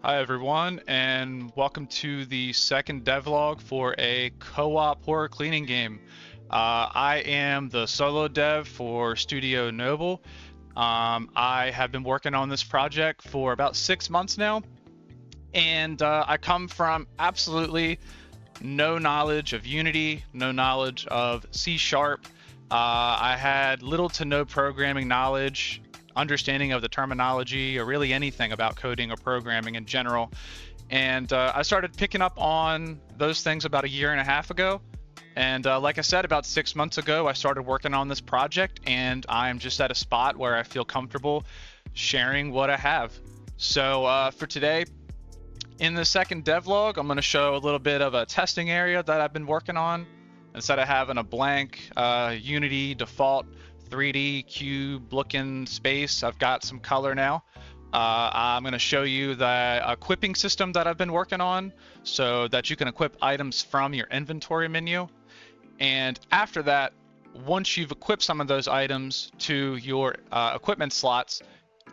Hi everyone, and welcome to the second devlog for a co-op horror cleaning game. I am the solo dev for Studio Noble. I have been working on this project for about 6 months now, and I come from absolutely no knowledge of Unity, no knowledge of C#. I had little to no programming knowledge, understanding of the terminology, or really anything about coding or programming in general. And I started picking up on those things about a year and a half ago. And like I said, about 6 months ago, I started working on this project, and I'm just at a spot where I feel comfortable sharing what I have. So for today, in the second devlog, I'm going to show a little bit of a testing area that I've been working on. Instead of having a blank Unity default 3D cube looking space, I've got some color now. I'm going to show you the equipping system that I've been working on so that you can equip items from your inventory menu. And after that, once you've equipped some of those items to your equipment slots,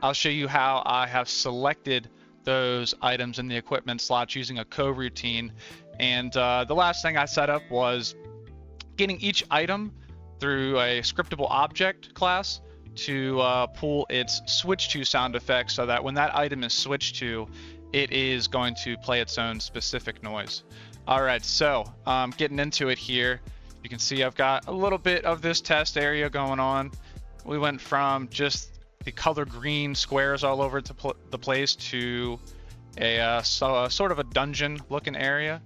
I'll show you how I have selected those items in the equipment slots using a coroutine. And the last thing I set up was getting each item through a scriptable object class to pull its switch to sound effect so that when that item is switched to, it is going to play its own specific noise. All right, so getting into it here, you can see I've got a little bit of this test area going on. We went from just the color green squares all over the place to a sort of a dungeon looking area.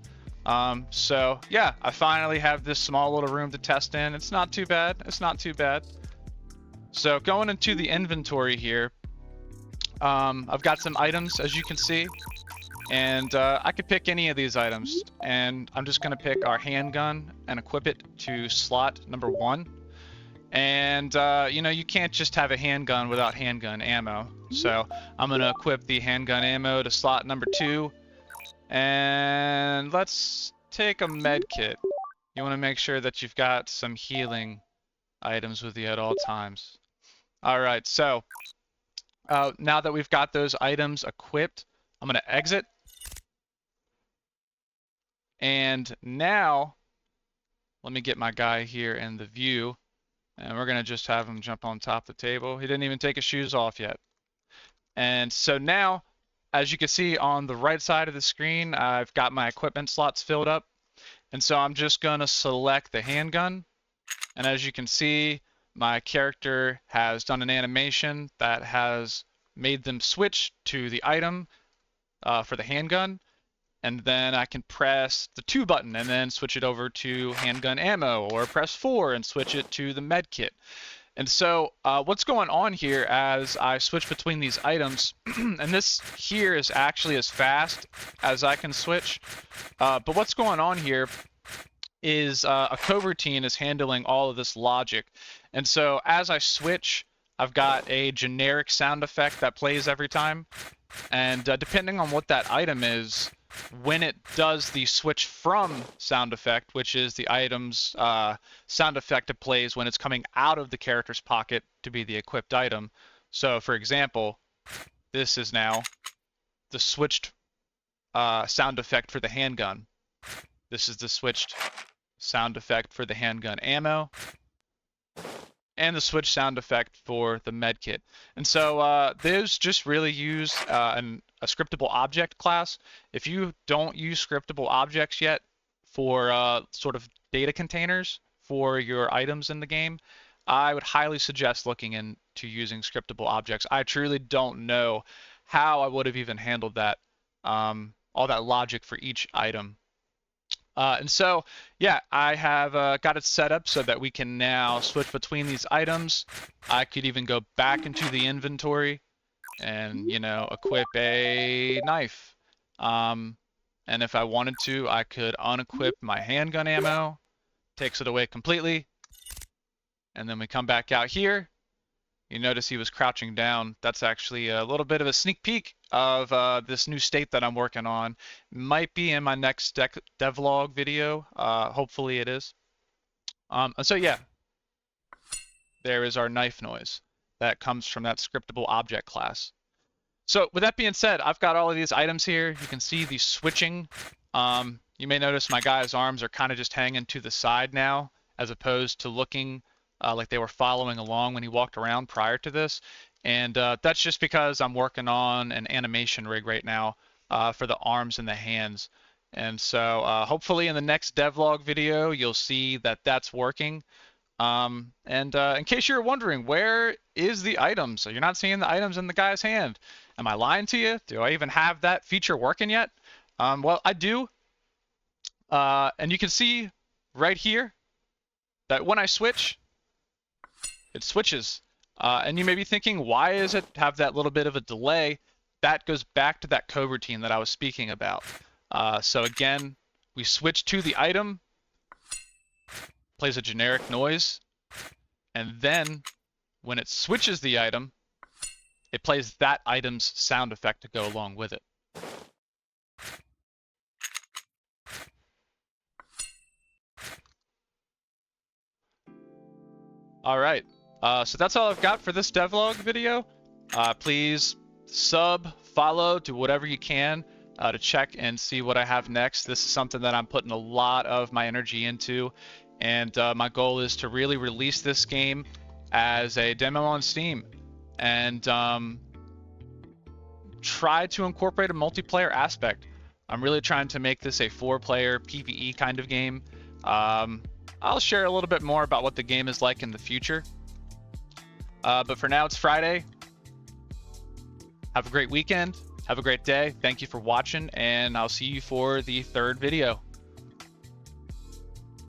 So yeah, I finally have this small little room to test in. It's not too bad. It's not too bad. So going into the inventory here, I've got some items, as you can see, and I could pick any of these items, and I'm just gonna pick our handgun and equip it to slot number 1. And you know, you can't just have a handgun without handgun ammo. So I'm gonna equip the handgun ammo to slot number 2. And let's take a med kit. You want to make sure that you've got some healing items with you at all times. All right, so now that we've got those items equipped, I'm going to exit. And now, let me get my guy here in the view. And we're going to just have him jump on top of the table. He didn't even take his shoes off yet. And so now, as you can see on the right side of the screen, I've got my equipment slots filled up. And so I'm just going to select the handgun. And as you can see, my character has done an animation that has made them switch to the item for the handgun. And then I can press the 2 button and then switch it over to handgun ammo, or press 4 and switch it to the med kit. And so what's going on here as I switch between these items, and this here is actually as fast as I can switch, but what's going on here is a coroutine is handling all of this logic. And so as I switch, I've got a generic sound effect that plays every time. And depending on what that item is, when it does the switch from sound effect, which is the item's sound effect it plays when it's coming out of the character's pocket to be the equipped item. So for example, this is now the switched sound effect for the handgun. This is the switched sound effect for the handgun ammo, and the switch sound effect for the medkit. And so those just really use a scriptable object class. If you don't use scriptable objects yet for sort of data containers for your items in the game, I would highly suggest looking into using scriptable objects. I truly don't know how I would have even handled that, all that logic for each item. And so, yeah, I have got it set up so that we can now switch between these items. I could even go back into the inventory and, you know, equip a knife. And if I wanted to, I could unequip my handgun ammo, takes it away completely. And then we come back out here. You notice he was crouching down. That's actually a little bit of a sneak peek of this new state that I'm working on. Might be in my next devlog video. Hopefully it is. And so yeah, there is our knife noise that comes from that scriptable object class. So with that being said, I've got all of these items here. You can see the switching. You may notice my guy's arms are kind of just hanging to the side now, as opposed to looking like they were following along when he walked around prior to this. And that's just because I'm working on an animation rig right now for the arms and the hands. And so hopefully in the next devlog video, you'll see that that's working. In case you're wondering, where is the item? So you're not seeing the items in the guy's hand. Am I lying to you? Do I even have that feature working yet? Well, I do. And you can see right here that when I switch, it switches. And you may be thinking, why does it have that little bit of a delay? That goes back to that coroutine that I was speaking about. So again, we switch to the item, plays a generic noise, and then when it switches the item, it plays that item's sound effect to go along with it. All right, so that's all I've got for this devlog video. Please sub, follow, do whatever you can to check and see what I have next. This is something that I'm putting a lot of my energy into, and my goal is to really release this game as a demo on Steam and try to incorporate a multiplayer aspect. I'm really trying to make this a 4-player PvE kind of game. I'll share a little bit more about what the game is like in the future. But for now, it's Friday. Have a great weekend. Have a great day. Thank you for watching, and I'll see you for the 3rd video.